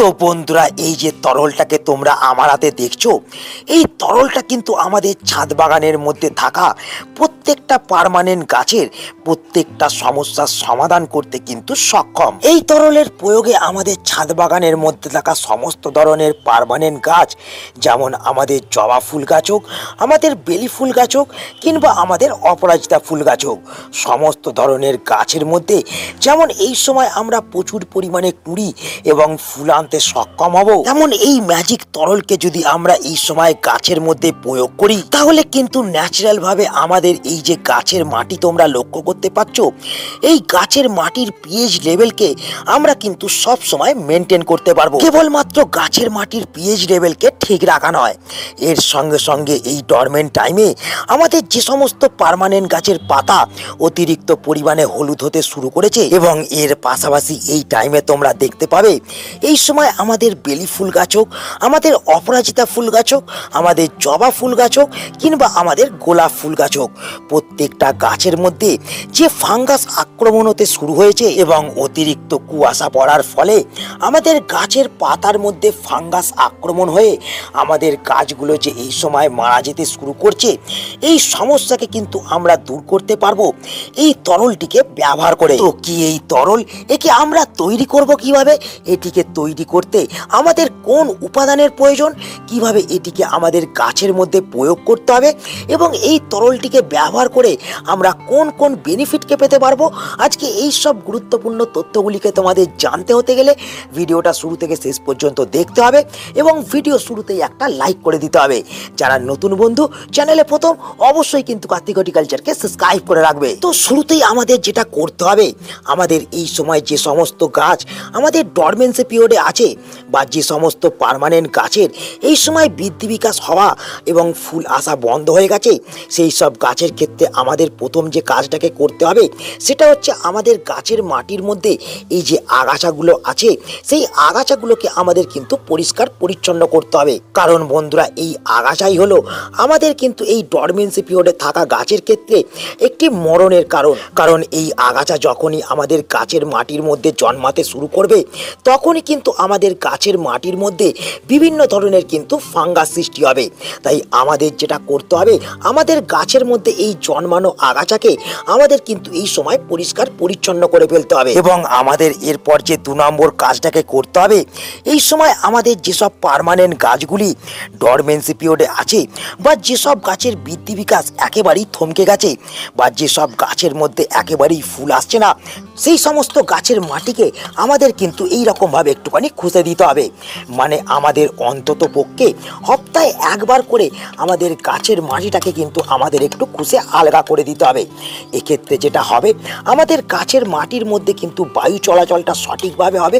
তো বন্ধুরা, এই যে তরলটাকে তোমরা আমার হাতে দেখছো, এই তরলটা কিন্তু আমাদের ছাদ বাগানের মধ্যে থাকা প্রত্যেকটা পার্মানেন্ট গাছের প্রত্যেকটা সমস্যার সমাধান করতে কিন্তু সক্ষম। এই তরলের প্রয়োগে আমাদের ছাদ বাগানের মধ্যে থাকা সমস্ত ধরনের পার্মানেন্ট গাছ, যেমন আমাদের জবা ফুল গাছ হোক, আমাদের বেলি ফুল গাছ হোক, কিংবা আমাদের অপরাজিতা ফুল গাছ হোক, সমস্ত ধরনের গাছের মধ্যে যেমন এই সময় আমরা প্রচুর পরিমাণে কুঁড়ি এবং ফুল আনতে সক্ষম হব, তেমন এই ম্যাজিক তরলকে যদি আমরা এই সময় গাছের মধ্যে প্রয়োগ করি, তাহলে কিন্তু ন্যাচারাল ভাবে আমাদের এই যে গাছের মাটি তোমরা লক্ষ্য করতে পারছো, এই গাছের মাটির পিএইচ লেভেলকে আমরা কিন্তু সব সময় মেনটেন করতে পারবো। কেবলমাত্র গাছের মাটির পিএইচ লেভেলকে ঠিক রাখা নয়, এর সঙ্গে সঙ্গে এই ডরমেন্ট টাইমে আমাদের যে সমস্ত পার্মানেন্ট গাছের পাতা অতিরিক্ত পরিমাণে হলুদ হতে শুরু করেছে, এবং এর পাশাপাশি এই টাইমে তোমরা দেখতে পাবে এই সময় আমাদের বেলি ফুল গাছ হোক, আমাদের অপরাজিতা ফুল গাছ হোক, আমাদের জবা ফুল গাছ হোক, কিংবা আমাদের গোলাপ ফুল গাছ হোক, প্রত্যেকটা গাছের মধ্যে যে ফাঙ্গাস আক্রমণ হতে শুরু হয়েছে এবং অতিরিক্ত কুয়াশা পড়ার ফলে আমাদের গাছের পাতার মধ্যে ফাঙ্গাস আক্রমণ হয়ে আমাদের গাছগুলো যে এই সময় মারা যেতে শুরু করছে, এই সমস্যাকে কিন্তু আমরা দূর করতে পারবো এই তরলটিকে ব্যবহার করে। তো কি এই তরল, একে আমরা তৈরি করব কিভাবে, এটিকে তৈরি করতে আমাদের কোন উপাদানের প্রয়োজন, কিভাবে এটিকে আমাদের গাছের মধ্যে প্রয়োগ করতে হবে, এবং এই তরলটিকে ব্যবহার করে আমরা কোন কোন বেনিফিটকে পেতে পারবো, আজকে এই সব গুরুত্বপূর্ণ তথ্যগুলিকে তোমাদের জানতে হতে গেলে ভিডিওটা শুরু থেকে শেষ পর্যন্ত দেখতে হবে এবং ভিডিও শুরুতেই একটা লাইক করে দিতে হবে। যারা নতুন বন্ধু, চ্যানেলে প্রথম, অবশ্যই কিন্তু কার্তিক হর্টিকালচারকে সাবস্ক্রাইব করে রাখবে। তো শুরুতেই আমাদের যেটা করতে হবে, আমাদের এই সময় যে সমস্ত গাছ আমাদের ডরমেন্সি পিরিয়ডে আছে, বা যে সমস্ত পার্মানেন্ট গাছের এই সময় বৃদ্ধি বিকাশ হওয়া এবং ফুল আসা বন্ধ হয়ে গেছে, সেই সব গাছের ক্ষেত্রে আমাদের প্রথম যে কাজটাকে করতে হবে সেটা হচ্ছে আমাদের গাছের মাটির মধ্যে এই যে আগাছাগুলো আছে, সেই আগাছাগুলোকে আমাদের কিন্তু পরিষ্কার পরিচ্ছন্ন করতে হবে। কারণ বন্ধুরা, এই আগাছাই হলো আমাদের কিন্তু এই ডরমেন্সি পিরিয়ডে থাকা গাছের ক্ষেত্রে একটি মরণের কারণ এই আগাছা যখনই আমাদের গাছের মাটির মধ্যে জন্মাতে শুরু করবে, তখনই কিন্তু আমাদের গাছের মাটির মধ্যে বিভিন্ন ধরনের কিন্তু ফাঙ্গাস সৃষ্টি হবে। তাই আমাদের যেটা করতে হবে, আমাদের গাছের মধ্যে এই জন্মানো আগাছাকে আমাদের কিন্তু এই সময় পরিষ্কার পরিচ্ছন্ন করে ফেলতে হবে। এবং আমাদের এরপর যে 2 নম্বর কাজটাকে করতে হবে, এই সময় আমাদের যেসব পার্মানেন্ট গাছগুলি ডরমেন্সি পিরিয়ডে আছে, বা যেসব গাছের বৃদ্ধি বিকাশ একেবারেই থমকে গেছে, বা যেসব গাছের মধ্যে একেবারেই ফুল আসছে না, সেই সমস্ত গাছের মাটিকে আমাদের কিন্তু এই রকমভাবে একটুখানি খুঁজে দিতে হবে। মানে আমাদের অন্তত পক্ষে সপ্তাহে একবার করে আমাদের গাছের মাটিটাকে কিন্তু আমাদের একটু খুঁজে আলগা করে দিতে হবে। এক্ষেত্রে যেটা হবে, আমাদের গাছের মাটির মধ্যে কিন্তু বায়ু চলাচলটা সঠিকভাবে হবে,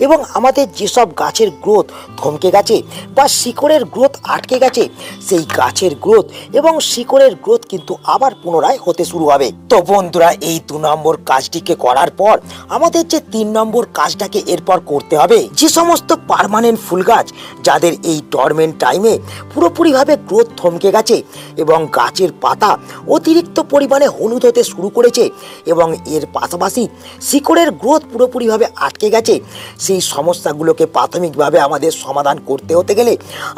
এবং আমাদের যেসব গাছের গ্রোথ থমকে গেছে বা শিকড়ের গ্রোথ আটকে গেছে, সেই গাছের গ্রোথ এবং শিকড়ের গ্রোথ কিন্তু আবার পুনরায় হতে শুরু হবে। তো বন্ধুরা, এই 2 নম্বর কাজটিকে করার পর আমাদের যে 3 নম্বর কাজটাকে এরপর করতে হবে, যে সমস্ত পার্মানেন্ট ফুল গাছ যাদের এই ডরমেন্ট টাইমে পুরোপুরিভাবে গ্রোথ থমকে গেছে এবং গাছের পাতা অতিরিক্ত পরিমাণে হলুদ হতে শুরু করেছে এবং এর পাশাপাশি শিকড়ের গ্রোথ পুরোপুরিভাবে আটকে গেছে, সেই সমস্যাগুলোকে প্রাথমিকভাবে আমাদের সমাধান করতে হতে গেলে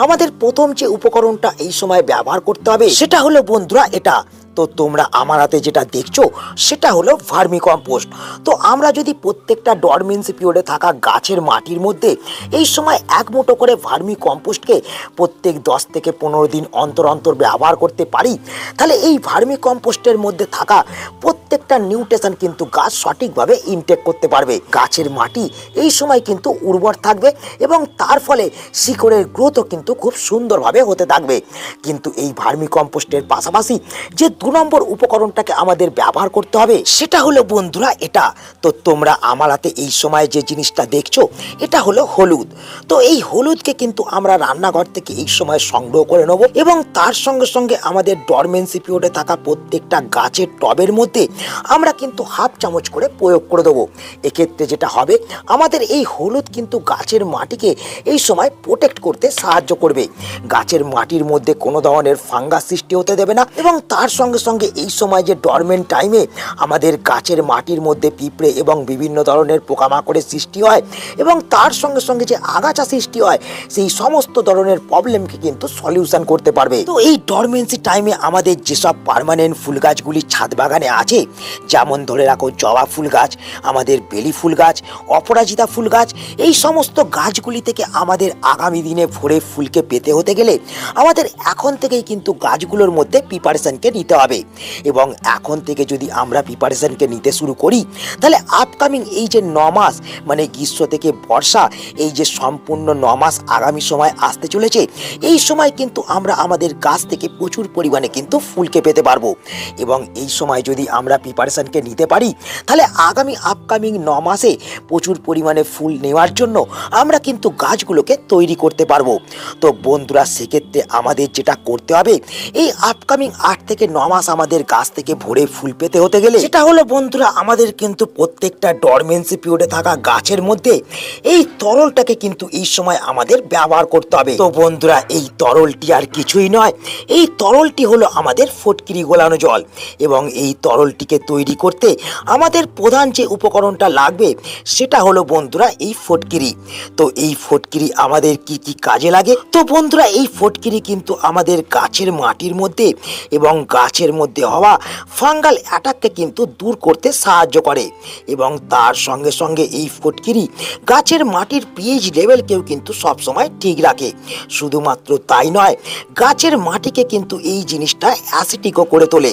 আমাদের প্রথম যে উপকরণটা এই সময় ব্যবহার করতে হবে সেটা হলো বন্ধুরা এটা। তো তোমরা আমার হাতে যেটা দেখছো সেটা হলো ভার্মি কম্পোস্ট। তো আমরা যদি প্রত্যেকটা ডরমেন্সি পিরিয়ডে থাকা গাছের মাটির মধ্যে এই সময় 1 মুঠো করে ভার্মি কম্পোস্টকে প্রত্যেক 10 থেকে 15 দিন অন্তর অন্তর ব্যবহার করতে পারি, তাহলে এই ভার্মি কম্পোস্টের মধ্যে থাকা প্রত্যেকটা নিউট্রিশন কিন্তু গাছ সঠিকভাবে ইনটেক করতে পারবে। গাছের মাটি এই সময় কিন্তু উর্বর থাকবে এবং তার ফলে শিকড়ের গ্রোথও কিন্তু খুব সুন্দরভাবে হতে থাকবে। কিন্তু এই ভার্মি কম্পোস্টের পাশাপাশি যে 2 নম্বর উপকরণটাকে আমাদের ব্যবহার করতে হবে সেটা হলো বন্ধুরা এটা। তো তোমরা আমার হাতে এই সময় যে জিনিসটা দেখছো এটা হলো হলুদ। তো এই হলুদকে কিন্তু আমরা রান্নাঘর থেকে এই সময় সংগ্রহ করে নেব এবং তার সঙ্গে সঙ্গে আমাদের ডরমেন্সি পিরিয়ডে থাকা প্রত্যেকটা গাছের টবের মধ্যে আমরা কিন্তু 1/2 চামচ করে প্রয়োগ করে দেবো। এক্ষেত্রে যেটা হবে, আমাদের এই হলুদ কিন্তু গাছের মাটিকে এই সময় প্রোটেক্ট করতে সাহায্য করবে, গাছের মাটির মধ্যে কোনো ধরনের ফাঙ্গাস সৃষ্টি হতে দেবে না, এবং তার সঙ্গে সঙ্গে সঙ্গে এই সময় যে ডরমেন্ট টাইমে আমাদের গাছের মাটির মধ্যে পিঁপড়ে এবং বিভিন্ন ধরনের পোকামাকড়ের সৃষ্টি হয় এবং তার সঙ্গে সঙ্গে যে আগাছা সৃষ্টি হয়, সেই সমস্ত ধরনের প্রবলেমকে কিন্তু সলিউশন করতে পারবে। তো এই ডরমেন্সি টাইমে আমাদের যেসব পার্মানেন্ট ফুল গাছগুলি ছাদ বাগানে আছে, যেমন ধরে রাখো জবা ফুল গাছ, আমাদের বেলি ফুল গাছ, অপরাজিতা ফুল গাছ, এই সমস্ত গাছগুলি থেকে আমাদের আগামী দিনে ভোরে ফুলকে পেতে হতে গেলে আমাদের এখন থেকেই কিন্তু গাছগুলোর মধ্যে প্রিপারেশনকে নিতে হবে। এবং এখন থেকে যদি আমরা প্রিপারেশনকে নিতে শুরু করি, তাহলে আপকামিং এই যে 9 মাস মানে গ্রীষ্ম থেকে বর্ষা, এই যে সম্পূর্ণ 9 মাস আগামী সময় আসতে চলেছে, এই সময় কিন্তু আমরা আমাদের গাছ থেকে প্রচুর পরিমাণে কিন্তু ফুলকে পেতে পারবো। এবং এই সময় যদি আমরা প্রিপারেশনকে নিতে পারি, তাহলে আগামী আপকামিং 9 মাসে প্রচুর পরিমাণে ফুল নেওয়ার জন্য আমরা কিন্তু গাছগুলোকে তৈরি করতে পারবো। তো বন্ধুরা, সেক্ষেত্রে আমাদের যেটা করতে হবে, এই আপকামিং 8 থেকে 9 মাস আমাদের গাছ থেকে ভরে ফুল পেতে হতে গেলে সেটা হলো বন্ধুরা, আমাদের কিন্তু প্রত্যেকটা ডরমেন্সি পিরিয়ডে থাকা গাছের মধ্যে এই তরলটাকে কিন্তু এই সময় আমাদের ব্যবহার করতে হবে। তো বন্ধুরা, এই তরলটি আর কিছুই নয়, এই তরলটি হলো আমাদের ফটকিরি গোলানো জল। এবং এই তরলটিকে তৈরি করতে আমাদের প্রধান যে উপকরণটা লাগবে সেটা হলো বন্ধুরা এই ফটকিরি। তো এই ফটকিরি আমাদের কি কি কাজে লাগে? তো বন্ধুরা, এই ফটকিরি কিন্তু আমাদের গাছের মাটির মধ্যে এবং গাছের মধ্যে হওয়া ফাঙ্গাল অ্যাটাককে কিন্তু দূর করতে সাহায্য করে। এবং তার সঙ্গে সঙ্গে এই ফটকিরি গাছের মাটির পিএইচ লেভেলকেও কিন্তু সবসময় ঠিক রাখে। শুধুমাত্র তাই নয়, গাছের মাটিকে কিন্তু এই জিনিসটা অ্যাসিডিকও করে তোলে।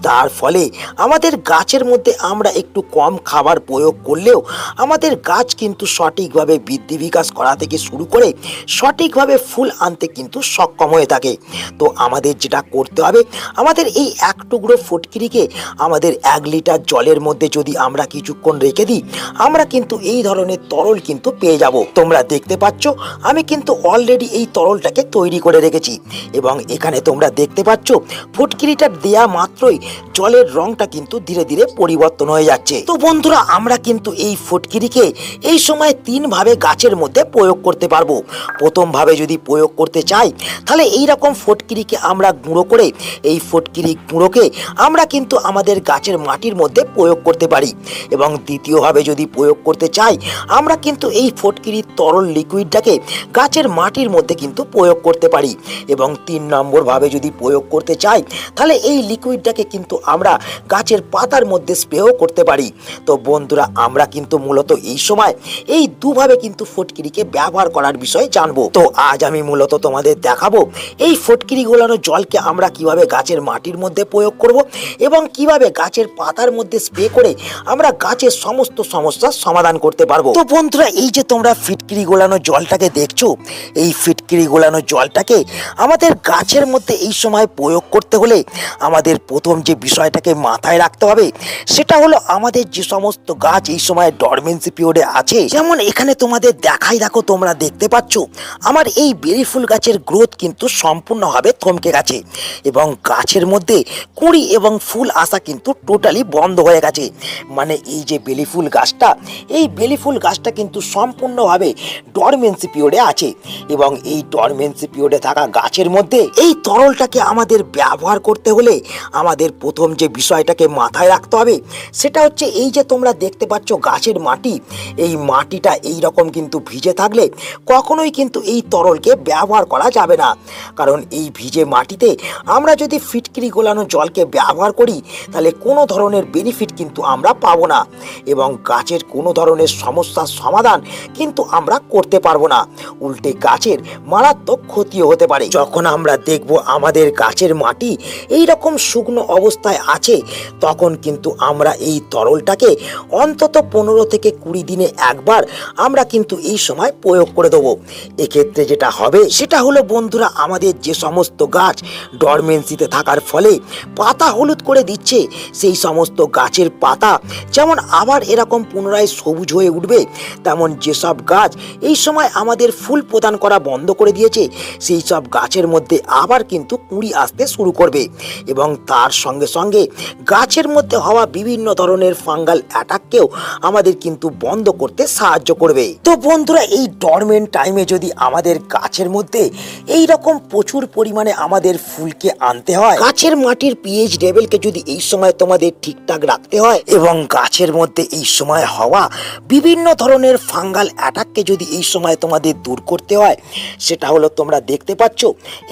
তার ফলে আমাদের গাছের মধ্যে আমরা একটু কম খাবার প্রয়োগ করলেও আমাদের গাছ কিন্তু সঠিকভাবে বৃদ্ধি বিকাশ করা থেকে শুরু করে সঠিকভাবে ফুল আনতে কিন্তু সক্ষম হয়ে থাকে। তো আমাদের যেটা করতে হবে, আমাদের এই এক টুকরো ফটকিরিকে আমাদের 1 লিটার জলের মধ্যে যদি আমরা কিছুক্ষণ রেখে দিই, আমরা কিন্তু এই ধরনের তরল কিন্তু পেয়ে যাব। তোমরা দেখতে পাচ্ছ আমি কিন্তু অলরেডি এই তরলটাকে তৈরি করে রেখেছি। এবং এখানে তোমরা দেখতে পাচ্ছ ফটকিরিটা দেয়া মাত্রই জলের রংটা কিন্তু ধীরে ধীরে পরিবর্তন হয়ে যাচ্ছে। তো বন্ধুরা, আমরা কিন্তু এই ফটকিরিকে এই সময় 3 ভাবে গাছের মধ্যে প্রয়োগ করতে পারবো। প্রথম ভাবে যদি প্রয়োগ করতে চাই, তাহলে এই রকম ফটকিরিকে আমরা গুঁড়ো করে এই ফটকিরি গুঁড়োকে আমরা কিন্তু আমাদের গাছের মাটির মধ্যে প্রয়োগ করতে পারি। এবং দ্বিতীয়ভাবে যদি প্রয়োগ করতে চাই, আমরা কিন্তু এই ফটকিরির তরল লিকুইডটাকে গাছের মাটির মধ্যে কিন্তু প্রয়োগ করতে পারি। এবং 3 নম্বর ভাবে যদি প্রয়োগ করতে চাই, তাহলে এই লিকুইডটাকে কিন্তু আমরা গাছের পাতার মধ্যে স্প্রেও করতে পারি। তো বন্ধুরা, আমরা কিন্তু মূলত এই সময় এই দুভাবে কিন্তু ফটকিরিকে ব্যবহার করার বিষয়ে জানবো। তো আজ আমি মূলত তোমাদের দেখাবো এই ফটকিরি গোলানো জলকে আমরা কিভাবে গাছের মাটির মধ্যে প্রয়োগ করব এবং কিভাবে গাছের পাতার মধ্যে স্প্রে করে আমরা গাছের সমস্ত সমস্যার সমাধান করতে পারবো। তো বন্ধুরা, এই যে তোমরা ফিটকিরি গোলানো জলটাকে দেখছো, এই ফিটকিরি গোলানো জলটাকে আমাদের গাছের মধ্যে এই সময় প্রয়োগ করতে হলে আমাদের প্রথম যে বিষয়টাকে মাথায় রাখতে হবে সেটা হলো, আমাদের যে সমস্ত গাছ এই সময় ডরমেন্সি পিরিয়ডে আছে, যেমন এখানে তোমাদের দেখাই, দেখো তোমরা দেখতে পাচ্ছ আমার এই বেলি ফুল গাছের গ্রোথ কিন্তু সম্পূর্ণভাবে থমকে গেছে এবং গাছের মধ্যে কুঁড়ি এবং ফুল আসা কিন্তু টোটালি বন্ধ হয়ে গেছে। মানে এই যে বেলি ফুল গাছটা, এই বেলি ফুল গাছটা কিন্তু সম্পূর্ণভাবে ডরমেন্সি পিরিয়ডে আছে। এবং এই ডরমেন্সি পিরিয়ডে থাকা গাছের মধ্যে এই তরলটাকে আমাদের ব্যবহার করতে হলে আমাদের প্রথম যে বিষয়টাকে মাথায় রাখতে হবে সেটা হচ্ছে, এই যে তোমরা দেখতে পাচ্ছ গাছের মাটি, এই মাটিটা এই রকম কিন্তু ভিজে থাকলে কখনোই কিন্তু এই তরলকে ব্যবহার করা যাবে না। কারণ এই ভিজে মাটিতে আমরা যদি ফিটকিরি গোলানো জলকে ব্যবহার করি, তাহলে কোনো ধরনের বেনিফিট কিন্তু আমরা পাবো না এবং গাছের কোনো ধরনের সমস্যার সমাধান কিন্তু আমরা করতে পারবো না। উল্টে গাছের মারাত্মক ক্ষতিও হতে পারে। যখন আমরা দেখব আমাদের গাছের মাটি এই রকম শুকনো অবস্থায় আছে, তখন কিন্তু আমরা এই তরলটাকে অন্তত 15 থেকে 20 দিনে একবার আমরা কিন্তু এই সময় প্রয়োগ করে দেবো। এক্ষেত্রে যেটা হবে সেটা হলো বন্ধুরা, আমাদের যে সমস্ত গাছ ডরমেন্সিতে থাকার ফলে পাতা হলুদ করে দিচ্ছে, সেই সমস্ত গাছের পাতা যেমন আবার এরকম পুনরায় সবুজ হয়ে উঠবে, তেমন যেসব গাছ এই সময় আমাদের ফুল প্রদান করা বন্ধ করে দিয়েছে, সেই সব গাছের মধ্যে আবার কিন্তু কুঁড়ি আসতে শুরু করবে এবং তার সঙ্গে সঙ্গে গাছের মধ্যে হওয়া বিভিন্ন ধরনের ফাঙ্গাল অ্যাটাককেও আমাদের কিন্তু বন্ধ করতে সাহায্য করবে। তো বন্ধুরা, এই ডরমেন্ট টাইমে যদি আমাদের গাছের মধ্যে এই রকম প্রচুর পরিমাণে আমাদের ফুলকে আনতে হয়, গাছের গাছের মাটির পিএইচ লেভেলকে যদি এই সময় তোমাদের ঠিকঠাক রাখতে হয় এবং গাছের মধ্যে এই সময় হওয়া বিভিন্ন ধরনের ফাঙ্গাল অ্যাটাককে যদি এই সময় তোমাদের দূর করতে হয়, সেটা হলো তোমরা দেখতে পাচ্ছ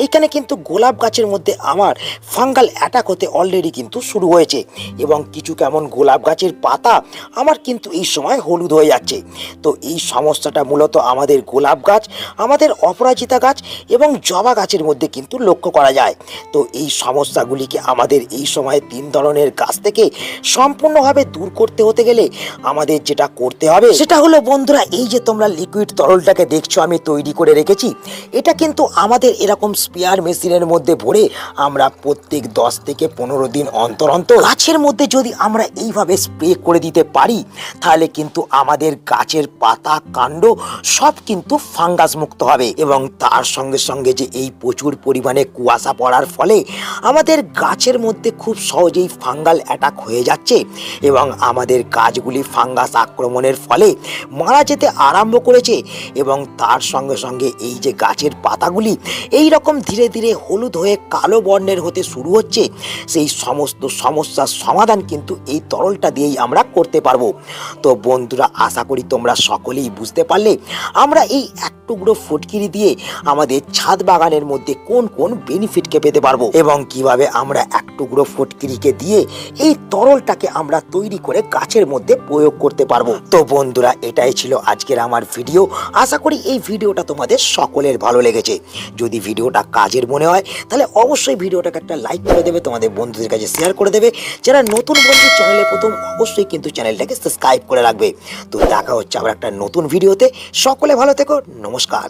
এইখানে কিন্তু গোলাপ গাছের মধ্যে আমার ফাঙ্গাল অ্যাটাক হতে অলরেডি কিন্তু শুরু হয়েছে এবং কিছু কেমন গোলাপ গাছের পাতা আমার কিন্তু এই সময় হলুদ হয়ে যাচ্ছে। তো এই সমস্যাটা মূলত আমাদের গোলাপ গাছ, আমাদের অপরাজিতা গাছ এবং জবা গাছের মধ্যে কিন্তু লক্ষ্য করা যায়। তো এই সমস্যাগুলিকে আমাদের এই সময় 3 ধরনের গাছ থেকে সম্পূর্ণভাবে দূর করতে হতে গেলে আমাদের যেটা করতে হবে সেটা হলো বন্ধুরা, এই যে তোমরা লিকুইড তরলটাকে দেখছো আমি তৈরি করে রেখেছি, এটা কিন্তু আমাদের এরকম স্পেয়ার মেশিনের মধ্যে ভরে আমরা প্রত্যেক 10 থেকে 15 দিন অন্তর অন্তর গাছের মধ্যে যদি আমরা এইভাবে স্প্রে করে দিতে পারি, তাহলে কিন্তু আমাদের গাছের পাতা কাণ্ড সব কিন্তু ফাঙ্গাস মুক্ত হবে। এবং তার সঙ্গে সঙ্গে যে এই প্রচুর পরিমাণে কুয়াশা পড়ার ফলে আমাদের গাছের মধ্যে খুব সহজেই ফাঙ্গাল অ্যাটাক হয়ে যাচ্ছে এবং আমাদের গাছগুলি ফাঙ্গাস আক্রমণের ফলে মারা যেতে আরম্ভ করেছে এবং তার সঙ্গে সঙ্গে এই যে গাছের পাতাগুলি এই রকম ধীরে ধীরে হলুদ হয়ে কালো বর্ণের হতে শুরু হচ্ছে, সেই সমস্ত সমস্যার সমাধান কিন্তু এই তরলটা দিয়েই আমরা করতে পারবো। তো বন্ধুরা, আশা করি তোমরা সকলেই বুঝতে পারলে আমরা এই এক টুকরো ফটকিরি দিয়ে আমাদের ছাদ বাগানের মধ্যে কোন কোন বেনিফিটকে পেতে পারবো এবং কিভাবে আমরা এক টুকরো ফটকিরিকে দিয়ে এই তরলটাকে আমরা তৈরি করে গাছের মধ্যে প্রয়োগ করতে পারবো। তো বন্ধুরা, এটাই ছিল আজকের আমার ভিডিও। আশা করি এই ভিডিওটা তোমাদের সকলের ভালো লেগেছে। যদি ভিডিওটা কাজের মনে হয় তাহলে অবশ্যই ভিডিওটাকে একটা লাইক করে দেবে, তোমাদের বন্ধুদের কাছে শেয়ার করে দেবে। যারা নতুন বন্ধু চ্যানেলে প্রথম, অবশ্যই কিন্তু চ্যানেলটাকে সাবস্ক্রাইব করে রাখবে। তো দেখা হচ্ছে আবার একটা নতুন ভিডিওতে। সকলে ভালো থেকো, নমস্কার।